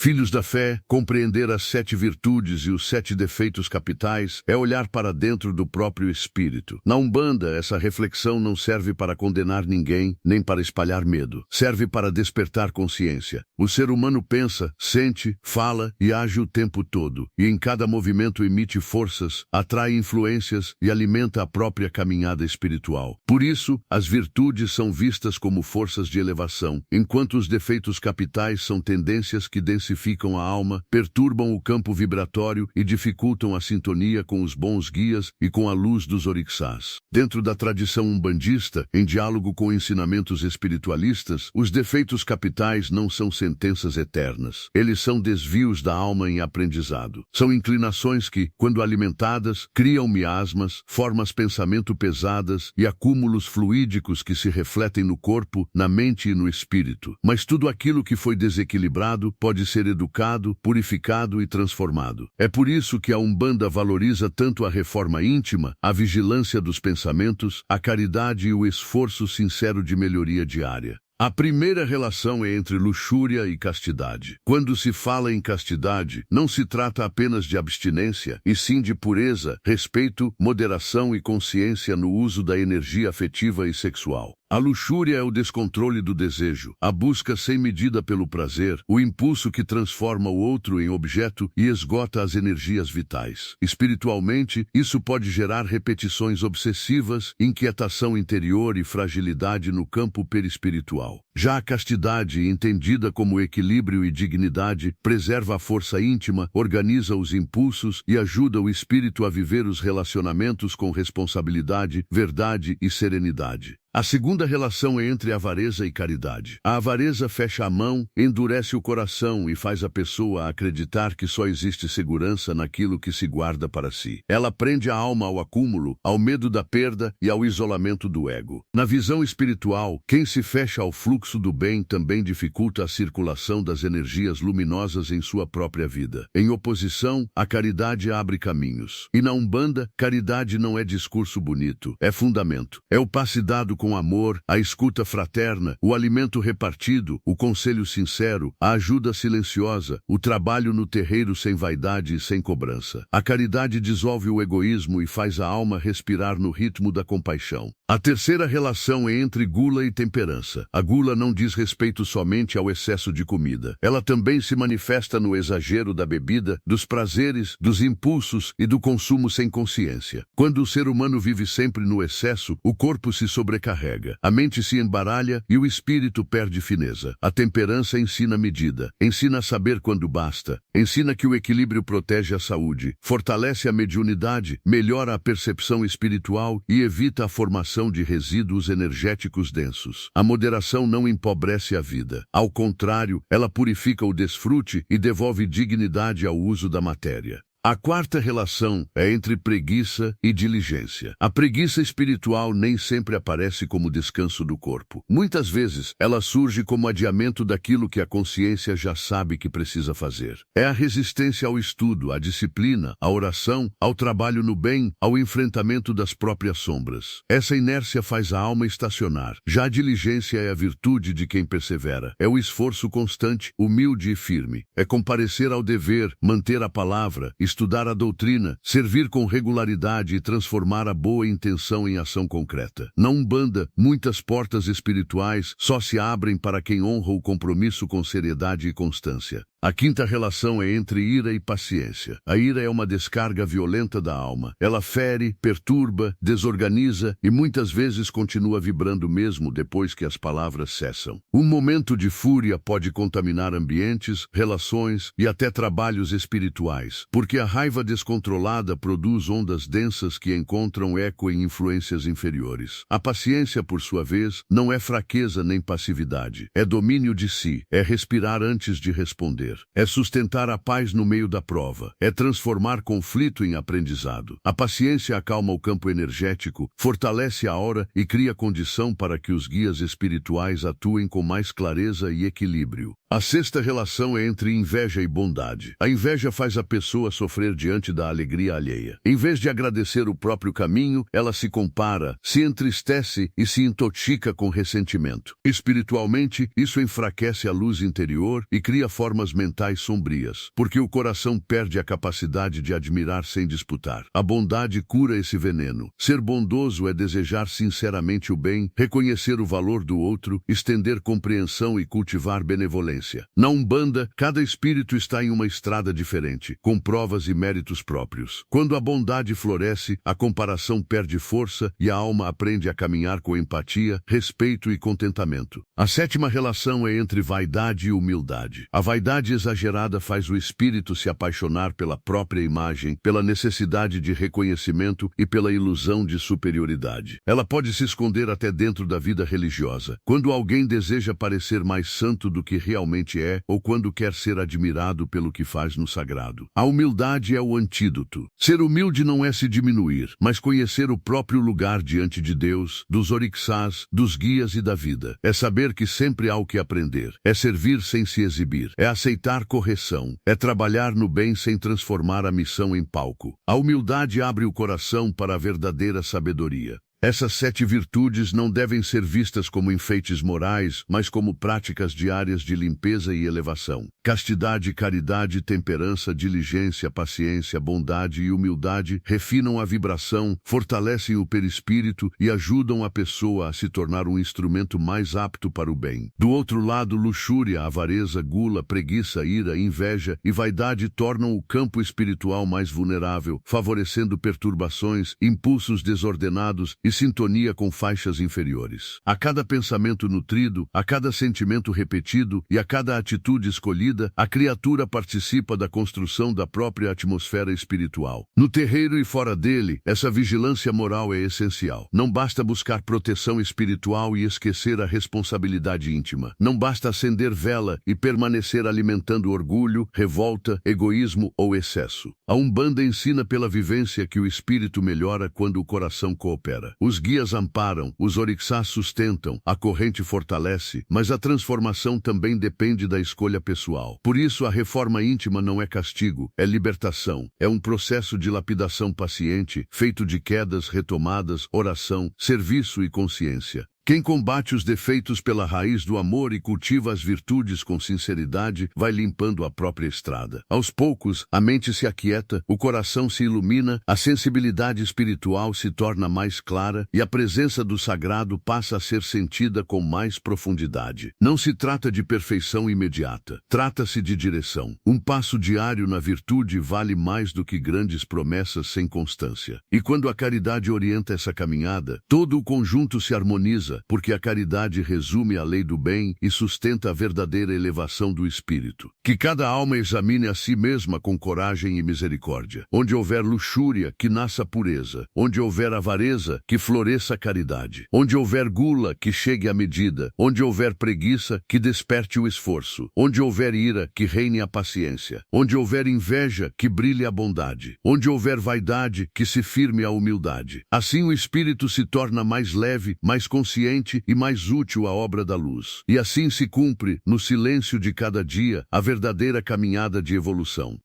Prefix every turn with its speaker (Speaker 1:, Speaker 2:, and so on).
Speaker 1: Filhos da fé, compreender as 7 virtudes e os 7 defeitos capitais é olhar para dentro do próprio espírito. Na Umbanda, essa reflexão não serve para condenar ninguém, nem para espalhar medo. Serve para despertar consciência. O ser humano pensa, sente, fala e age o tempo todo, e em cada movimento emite forças, atrai influências e alimenta a própria caminhada espiritual. Por isso, as virtudes são vistas como forças de elevação, enquanto os defeitos capitais são tendências que densificam a alma, perturbam o campo vibratório e dificultam a sintonia com os bons guias e com a luz dos orixás. Dentro da tradição umbandista, em diálogo com ensinamentos espiritualistas, os defeitos capitais não são sentenças eternas. Eles são desvios da alma em aprendizado. São inclinações que, quando alimentadas, criam miasmas, formas pensamento pesadas e acúmulos fluídicos que se refletem no corpo, na mente e no espírito. Mas tudo aquilo que foi desequilibrado pode ser educado, purificado e transformado. É por isso que a Umbanda valoriza tanto a reforma íntima, a vigilância dos pensamentos, a caridade e o esforço sincero de melhoria diária. A primeira relação é entre luxúria e castidade. Quando se fala em castidade, não se trata apenas de abstinência, e sim de pureza, respeito, moderação e consciência no uso da energia afetiva e sexual. A luxúria é o descontrole do desejo, a busca sem medida pelo prazer, o impulso que transforma o outro em objeto e esgota as energias vitais. Espiritualmente, isso pode gerar repetições obsessivas, inquietação interior e fragilidade no campo perispiritual. Já a castidade, entendida como equilíbrio e dignidade, preserva a força íntima, organiza os impulsos e ajuda o espírito a viver os relacionamentos com responsabilidade, verdade e serenidade. A segunda relação é entre avareza e caridade. A avareza fecha a mão, endurece o coração e faz a pessoa acreditar que só existe segurança naquilo que se guarda para si. Ela prende a alma ao acúmulo, ao medo da perda e ao isolamento do ego. Na visão espiritual, quem se fecha ao fluxo do bem também dificulta a circulação das energias luminosas em sua própria vida. Em oposição, a caridade abre caminhos. E na Umbanda, caridade não é discurso bonito, é fundamento. É o passe dado com amor, a escuta fraterna, o alimento repartido, o conselho sincero, a ajuda silenciosa, o trabalho no terreiro sem vaidade e sem cobrança. A caridade dissolve o egoísmo e faz a alma respirar no ritmo da compaixão. A terceira relação é entre gula e temperança. A gula não diz respeito somente ao excesso de comida. Ela também se manifesta no exagero da bebida, dos prazeres, dos impulsos e do consumo sem consciência. Quando o ser humano vive sempre no excesso, o corpo se sobrecarrega, a mente se embaralha e o espírito perde fineza. A temperança ensina medida, ensina a saber quando basta, ensina que o equilíbrio protege a saúde, fortalece a mediunidade, melhora a percepção espiritual e evita a formação de resíduos energéticos densos. A moderação não empobrece a vida. Ao contrário, ela purifica o desfrute e devolve dignidade ao uso da matéria. A quarta relação é entre preguiça e diligência. A preguiça espiritual nem sempre aparece como descanso do corpo. Muitas vezes, ela surge como adiamento daquilo que a consciência já sabe que precisa fazer. É a resistência ao estudo, à disciplina, à oração, ao trabalho no bem, ao enfrentamento das próprias sombras. Essa inércia faz a alma estacionar. Já a diligência é a virtude de quem persevera. É o esforço constante, humilde e firme. É comparecer ao dever, manter a palavra, estudar a doutrina, servir com regularidade e transformar a boa intenção em ação concreta. Na Umbanda, muitas portas espirituais só se abrem para quem honra o compromisso com seriedade e constância. A quinta relação é entre ira e paciência. A ira é uma descarga violenta da alma. Ela fere, perturba, desorganiza e muitas vezes continua vibrando mesmo depois que as palavras cessam. Um momento de fúria pode contaminar ambientes, relações e até trabalhos espirituais, porque a raiva descontrolada produz ondas densas que encontram eco em influências inferiores. A paciência, por sua vez, não é fraqueza nem passividade. É domínio de si, é respirar antes de responder. É sustentar a paz no meio da prova. É transformar conflito em aprendizado. A paciência acalma o campo energético, fortalece a aura e cria condição para que os guias espirituais atuem com mais clareza e equilíbrio. A sexta relação é entre inveja e bondade. A inveja faz a pessoa sofrer diante da alegria alheia. Em vez de agradecer o próprio caminho, ela se compara, se entristece e se intoxica com ressentimento. Espiritualmente, isso enfraquece a luz interior e cria formas mentais sombrias, porque o coração perde a capacidade de admirar sem disputar. A bondade cura esse veneno. Ser bondoso é desejar sinceramente o bem, reconhecer o valor do outro, estender compreensão e cultivar benevolência. Na Umbanda, cada espírito está em uma estrada diferente, com provas e méritos próprios. Quando a bondade floresce, a comparação perde força e a alma aprende a caminhar com empatia, respeito e contentamento. A sétima relação é entre vaidade e humildade. A vaidade exagerada faz o espírito se apaixonar pela própria imagem, pela necessidade de reconhecimento e pela ilusão de superioridade. Ela pode se esconder até dentro da vida religiosa. Quando alguém deseja parecer mais santo do que realmente é, ou quando quer ser admirado pelo que faz no sagrado. A humildade é o antídoto. Ser humilde não é se diminuir, mas conhecer o próprio lugar diante de Deus, dos orixás, dos guias e da vida. É saber que sempre há o que aprender. É servir sem se exibir. É aceitar correção. É trabalhar no bem sem transformar a missão em palco. A humildade abre o coração para a verdadeira sabedoria. Essas 7 virtudes não devem ser vistas como enfeites morais, mas como práticas diárias de limpeza e elevação. Castidade, caridade, temperança, diligência, paciência, bondade e humildade refinam a vibração, fortalecem o perispírito e ajudam a pessoa a se tornar um instrumento mais apto para o bem. Do outro lado, luxúria, avareza, gula, preguiça, ira, inveja e vaidade tornam o campo espiritual mais vulnerável, favorecendo perturbações, impulsos desordenados e sintonia com faixas inferiores. A cada pensamento nutrido, a cada sentimento repetido e a cada atitude escolhida, a criatura participa da construção da própria atmosfera espiritual. No terreiro e fora dele, essa vigilância moral é essencial. Não basta buscar proteção espiritual e esquecer a responsabilidade íntima. Não basta acender vela e permanecer alimentando orgulho, revolta, egoísmo ou excesso. A Umbanda ensina pela vivência que o espírito melhora quando o coração coopera. Os guias amparam, os orixás sustentam, a corrente fortalece, mas a transformação também depende da escolha pessoal. Por isso, a reforma íntima não é castigo, é libertação. É um processo de lapidação paciente, feito de quedas, retomadas, oração, serviço e consciência. Quem combate os defeitos pela raiz do amor e cultiva as virtudes com sinceridade, vai limpando a própria estrada. Aos poucos, a mente se aquieta, o coração se ilumina, a sensibilidade espiritual se torna mais clara e a presença do sagrado passa a ser sentida com mais profundidade. Não se trata de perfeição imediata, trata-se de direção. Um passo diário na virtude vale mais do que grandes promessas sem constância. E quando a caridade orienta essa caminhada, todo o conjunto se harmoniza, porque a caridade resume a lei do bem e sustenta a verdadeira elevação do espírito. Que cada alma examine a si mesma com coragem e misericórdia. Onde houver luxúria, que nasça pureza. Onde houver avareza, que floresça a caridade. Onde houver gula, que chegue à medida. Onde houver preguiça, que desperte o esforço. Onde houver ira, que reine a paciência. Onde houver inveja, que brilhe a bondade. Onde houver vaidade, que se firme a humildade. Assim o espírito se torna mais leve, mais consciente e mais útil à obra da luz. E assim se cumpre, no silêncio de cada dia, a verdadeira caminhada de evolução.